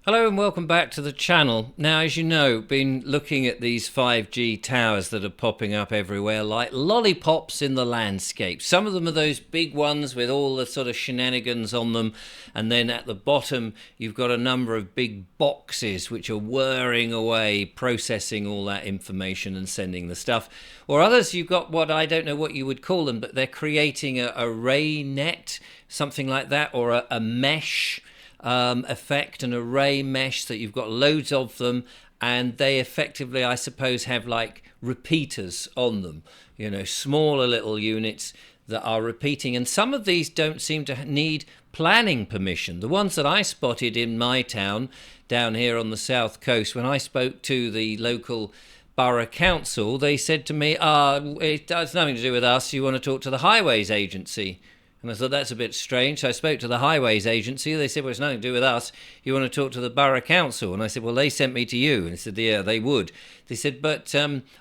Hello and welcome back to the channel. Now, as you know, been looking at these 5G towers that are popping up everywhere like lollipops in the landscape. Some of them are those big ones with all the sort of shenanigans on them, and then at the bottom you've got a number of big boxes which are whirring away, processing all that information and sending the stuff. Or others, you've got what I don't know what you would call them, but they're creating a ray net, something like that, or a mesh effect, an array mesh that you've got loads of them, and they effectively, I suppose, have like repeaters on them, you know, smaller little units that are repeating. And some of these don't seem to need planning permission. The ones that I spotted in my town down here on the south coast, when I spoke to the local Borough Council, they said to me, it has nothing to do with us, you want to talk to the Highways Agency. And I thought, that's a bit strange. So I spoke to the Highways Agency. They said, well, it's nothing to do with us. You want to talk to the Borough Council? And I said, well, they sent me to you. And they said, yeah, they would. They said, but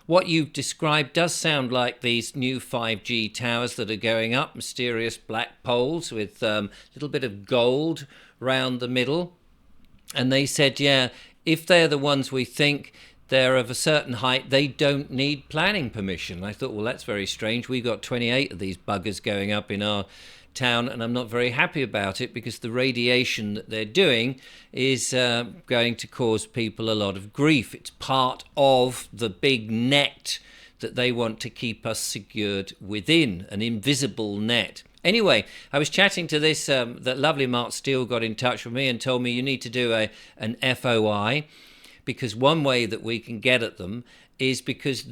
what you've described does sound like these new 5G towers that are going up, mysterious black poles with a little bit of gold round the middle. And they said, yeah, if they're the ones we think, they're of a certain height, they don't need planning permission. I thought, well, that's very strange. We've got 28 of these buggers going up in our town, and I'm not very happy about it because the radiation that they're doing is going to cause people a lot of grief. It's part of the big net that they want to keep us secured within, an invisible net. Anyway, I was chatting to this, that lovely Mark Steele got in touch with me and told me you need to do an FOI, because one way that we can get at them is because,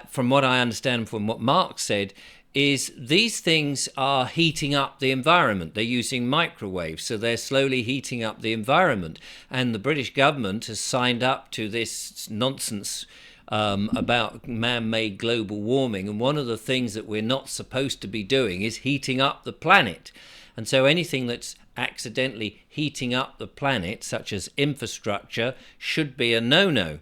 from what I understand from what Mark said, is these things are heating up the environment. They're using microwaves, so they're slowly heating up the environment. And the British government has signed up to this nonsense about man-made global warming. And one of the things that we're not supposed to be doing is heating up the planet. And so anything that's accidentally heating up the planet, such as infrastructure, should be a no-no.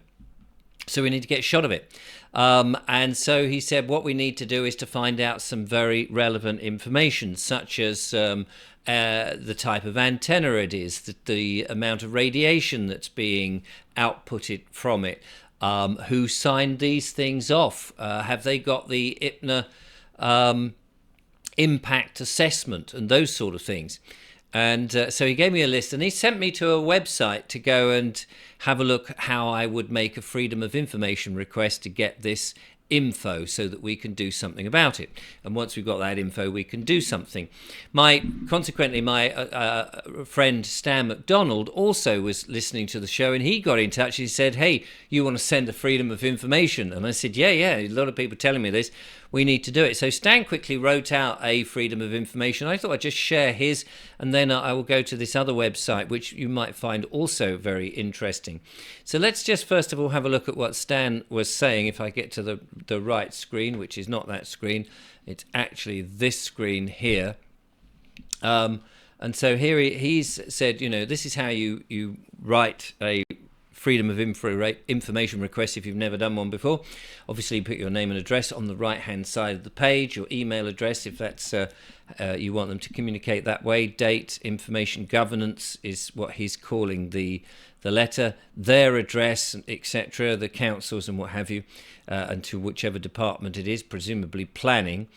So we need to get shot of it. And so he said what we need to do is to find out some very relevant information, such as the type of antenna it is, the amount of radiation that's being outputted from it, who signed these things off, have they got the IPNA impact assessment and those sort of things. And so he gave me a list, and he sent me to a website to go and have a look how I would make a freedom of information request to get this info so that we can do something about it. And once we've got that info, we can do something. Consequently, my friend Stan McDonald also was listening to the show, and he got in touch. He said, hey, you want to send a freedom of information? And I said, yeah, a lot of people telling me this. We need to do it. So Stan quickly wrote out a freedom of information. I thought I'd just share his, and then I will go to this other website, which you might find also very interesting. So let's just first of all have a look at what Stan was saying. If I get to the right screen, which is not that screen, it's actually this screen here. And so here he's said, this is how you write a freedom of information request if you've never done one before. Obviously, put your name and address on the right-hand side of the page, your email address if that's you want them to communicate that way. Date, information governance is what he's calling the letter, their address, etc., the councils and what have you, and to whichever department it is, presumably planning.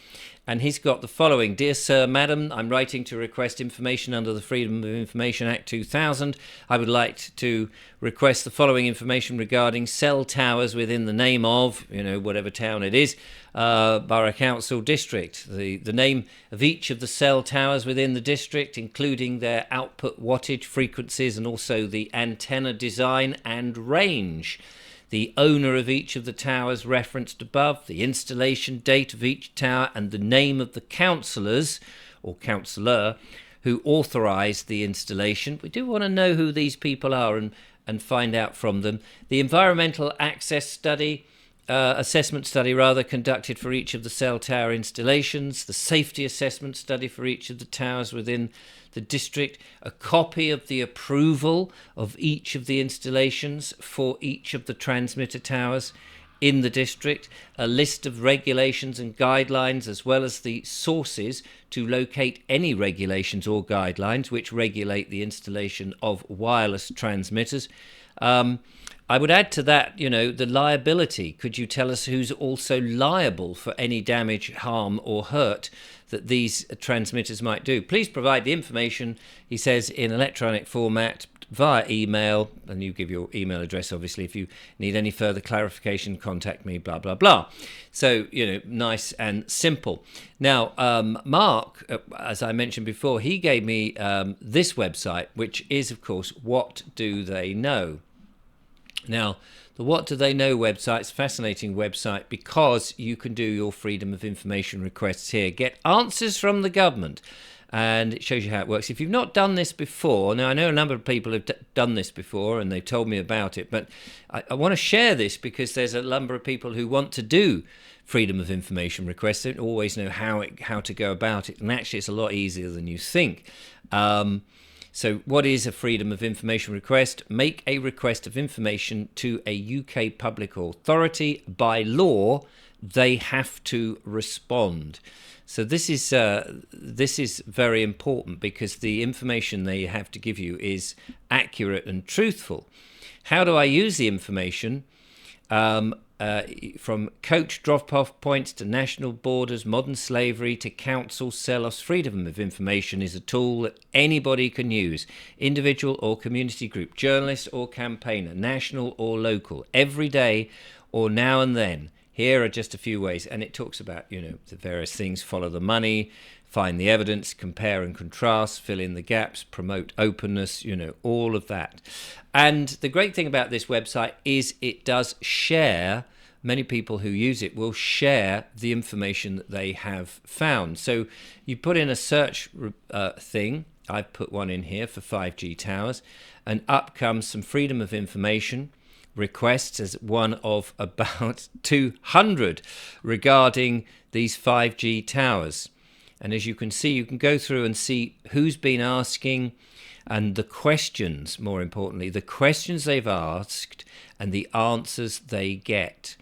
And he's got the following: Dear Sir, Madam, I'm writing to request information under the Freedom of Information Act 2000. I would like to request the following information regarding cell towers within the name of, whatever town it is, Borough Council District. The name of each of the cell towers within the district, including their output wattage frequencies and also the antenna design and range. The owner of each of the towers referenced above, the installation date of each tower, and the name of the councillors or councillor who authorised the installation. We do want to know who these people are and find out from them. The environmental access study, assessment study conducted for each of the cell tower installations, the safety assessment study for each of the towers within the district, a copy of the approval of each of the installations for each of the transmitter towers, in the district, a list of regulations and guidelines, as well as the sources to locate any regulations or guidelines which regulate the installation of wireless transmitters. I would add to that, the liability. Could you tell us who's also liable for any damage, harm, or hurt that these transmitters might do? Please provide the information, he says, in electronic format via email, and you give your email address, obviously. If you need any further clarification, contact me, blah, blah, blah. So, nice and simple. Now, Mark, as I mentioned before, he gave me this website, which is, of course, What Do They Know? Now, the What Do They Know website is a fascinating website because you can do your freedom of information requests here, get answers from the government, and it shows you how it works. If you've not done this before, now I know a number of people have done this before and they've told me about it, but I want to share this because there's a number of people who want to do freedom of information requests, don't always know how to go about it, and actually it's a lot easier than you think. So what is a freedom of information request? Make a request of information to a UK public authority. By law, they have to respond. So this is very important because the information they have to give you is accurate and truthful. How do I use the information? From coach drop-off points to national borders, modern slavery to council sell-offs, freedom of information is a tool that anybody can use, individual or community group, journalist or campaigner, national or local, every day or now and then. Here are just a few ways, and it talks about, the various things: follow the money, find the evidence, compare and contrast, fill in the gaps, promote openness, all of that. And the great thing about this website is it does share, many people who use it will share the information that they have found. So you put in a search thing, I've put one in here for 5G towers, and up comes some freedom of information requests as one of about 200 regarding these 5G towers. And as you can see, you can go through and see who's been asking and the questions, more importantly, the questions they've asked and the answers they get.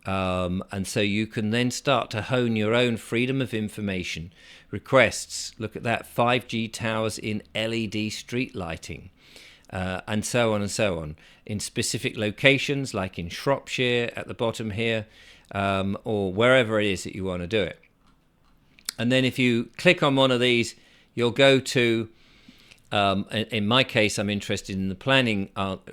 And so you can then start to hone your own freedom of information requests. Look at that, 5G towers in LED street lighting. And so on and so on, in specific locations like in Shropshire at the bottom here, or wherever it is that you want to do it. And then if you click on one of these, you'll go to, in my case, I'm interested in the planning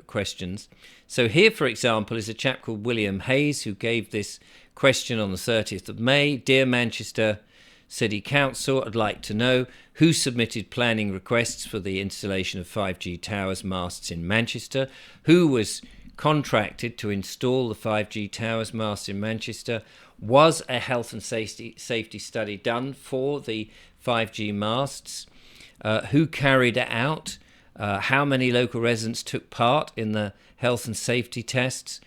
questions. So here, for example, is a chap called William Hayes who gave this question on the 30th of May. Dear Manchester City Council, I'd like to know who submitted planning requests for the installation of 5G towers masts in Manchester, who was contracted to install the 5G towers masts in Manchester, was a health and safety study done for the 5G masts, who carried it out, how many local residents took part in the health and safety tests,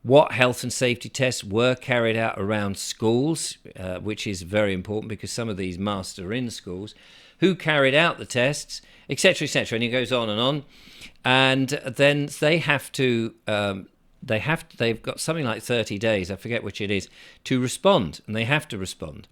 what health and safety tests were carried out around schools, which is very important because some of these masts are in schools, who carried out the tests, etc., etc. And he goes on and on. And then they've got something like 30 days, I forget which it is, to respond, and they have to respond.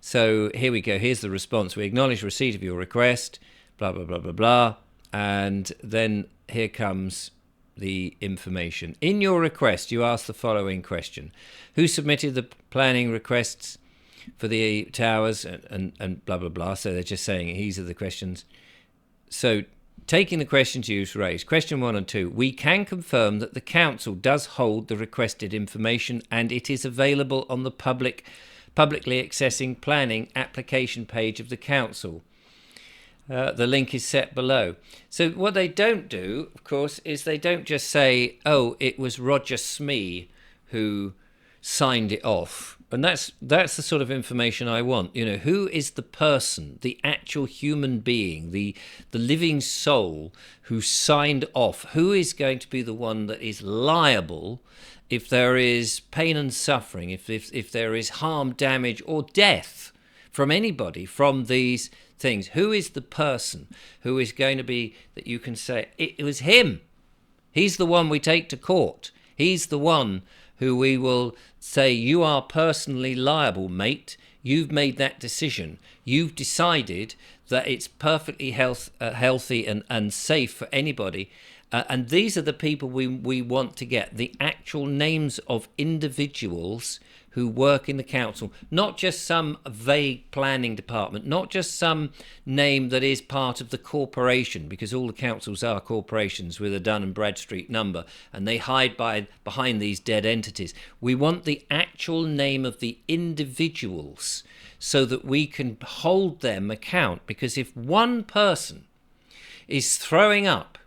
So here we go. Here's the response. We acknowledge receipt of your request, blah, blah, blah, blah, blah. And then here comes the information. In your request, you ask the following question. Who submitted the planning requests for the towers and blah, blah, blah. So they're just saying these are the questions. So taking the questions you've raised, question 1 and 2, we can confirm that the council does hold the requested information and it is available on the publicly accessing planning application page of the council. The link is set below. So what they don't do, of course, is they don't just say, oh, it was Roger Smee who signed it off. And that's the sort of information I want. Who is the person, the actual human being, the living soul who signed off? Who is going to be the one that is liable if there is pain and suffering, if there is harm, damage, or death from anybody from these things? Who is the person who is going to be that you can say, it was him. He's the one we take to court. He's the one who we will say, you are personally liable, mate. You've made that decision. You've decided that it's perfectly healthy and safe for anybody. And these are the people we want to get, the actual names of individuals who work in the council, not just some vague planning department, not just some name that is part of the corporation, because all the councils are corporations with a Dun and Bradstreet number, and they hide behind these dead entities. We want the actual name of the individuals so that we can hold them account, because if one person is throwing up,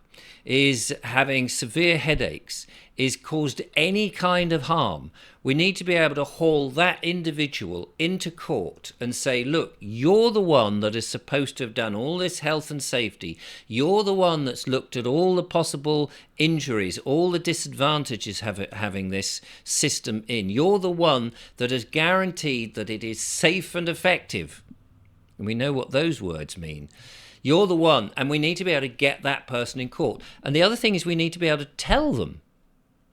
is having severe headaches, is caused any kind of harm, we need to be able to haul that individual into court and say, look, you're the one that is supposed to have done all this health and safety. You're the one that's looked at all the possible injuries, all the disadvantages having this system in. You're the one that has guaranteed that it is safe and effective. And we know what those words mean. You're the one, and we need to be able to get that person in court. And the other thing is we need to be able to tell them,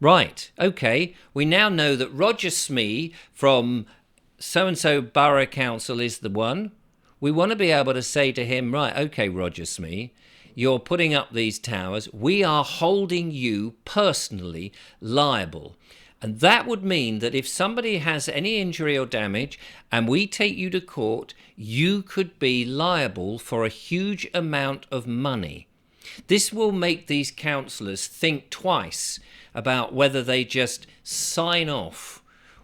right, okay, we now know that Roger Smee from so-and-so Borough Council is the one. We want to be able to say to him, right, okay, Roger Smee, you're putting up these towers. We are holding you personally liable. And that would mean that if somebody has any injury or damage and we take you to court, you could be liable for a huge amount of money. This will make these councillors think twice about whether they just sign off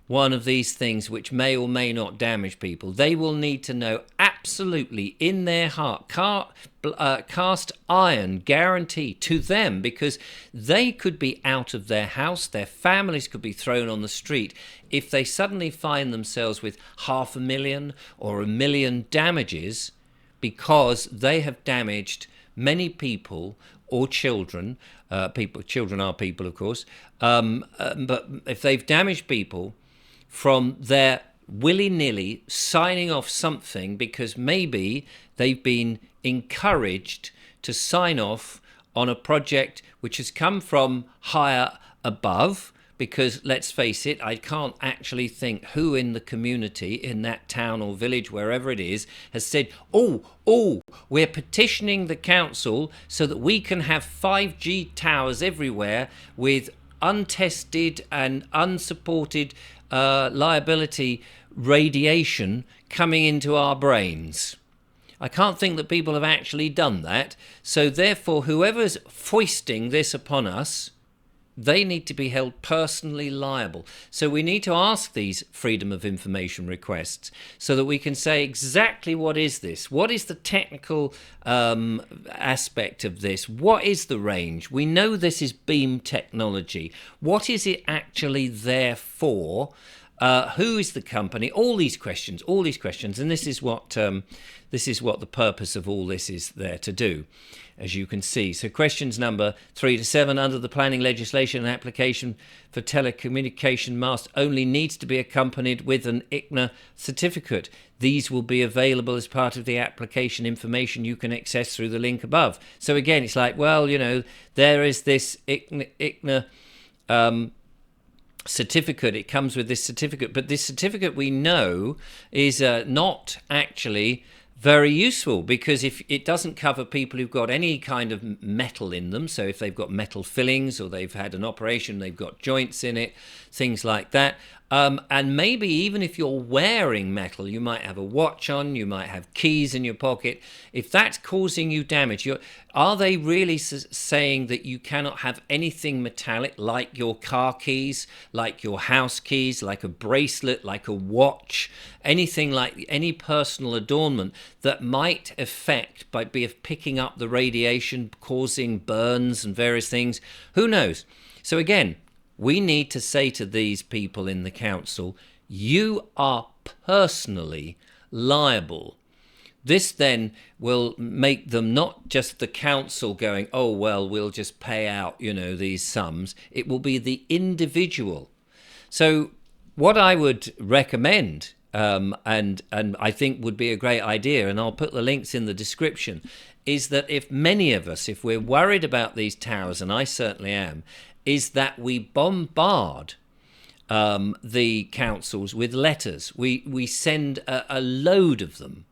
one of these things which may or may not damage people. They will need to know absolutely in their heart, cast iron guarantee to them, because they could be out of their house, their families could be thrown on the street if they suddenly find themselves with 500,000 or 1 million damages because they have damaged many people or children. Children are people, of course, but if they've damaged people from their willy-nilly signing off something because maybe they've been encouraged to sign off on a project which has come from higher above, because let's face it, I can't actually think who in the community, in that town or village, wherever it is, has said, oh, we're petitioning the council so that we can have 5G towers everywhere with untested and unsupported liability radiation coming into our brains. I can't think that people have actually done that. So therefore, whoever's foisting this upon us, they need to be held personally liable. So we need to ask these freedom of information requests so that we can say exactly what is this? What is the technical aspect of this? What is the range? We know this is beam technology. What is it actually there for? Who is the company? All these questions, and this is what the purpose of all this is there to do, as you can see. So questions number 3 to 7, under the planning legislation, an application for telecommunication mast only needs to be accompanied with an ICNA certificate. These will be available as part of the application information you can access through the link above. So again, it's like, well, there is this ICNA certificate. It comes with this certificate, but this certificate we know is not actually very useful, because if it doesn't cover people who've got any kind of metal in them, so if they've got metal fillings or they've had an operation, they've got joints in it, things like that. And maybe even if you're wearing metal, you might have a watch on, you might have keys in your pocket. If that's causing you damage, are they really saying that you cannot have anything metallic, like your car keys, like your house keys, like a bracelet, like a watch, anything like any personal adornment that might affect by picking up the radiation, causing burns and various things? Who knows? So again, we need to say to these people in the council, you are personally liable. This then will make them not just the council going, oh, well, we'll just pay out, these sums. It will be the individual. So what I would recommend, and I think would be a great idea, and I'll put the links in the description, is that if many of us, if we're worried about these towers, and I certainly am, is that we bombard the councils with letters. We send a load of them,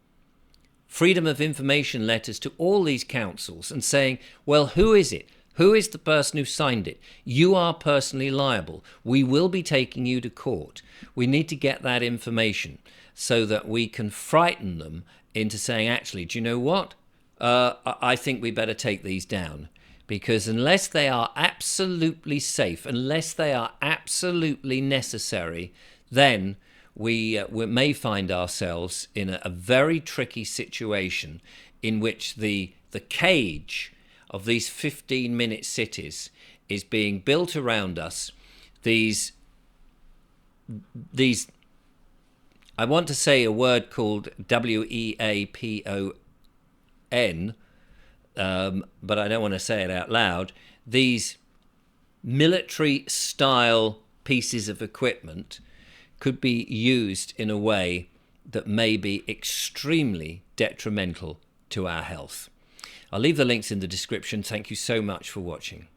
freedom of information letters to all these councils and saying, well, who is it? Who is the person who signed it? You are personally liable. We will be taking you to court. We need to get that information so that we can frighten them into saying, actually, do you know what? I think we better take these down. Because unless they are absolutely safe, unless they are absolutely necessary, then we may find ourselves in a very tricky situation in which the cage of these 15-minute cities is being built around us. These I want to say a word called WEAPON, but I don't want to say it out loud. These military-style pieces of equipment could be used in a way that may be extremely detrimental to our health. I'll leave the links in the description. Thank you so much for watching.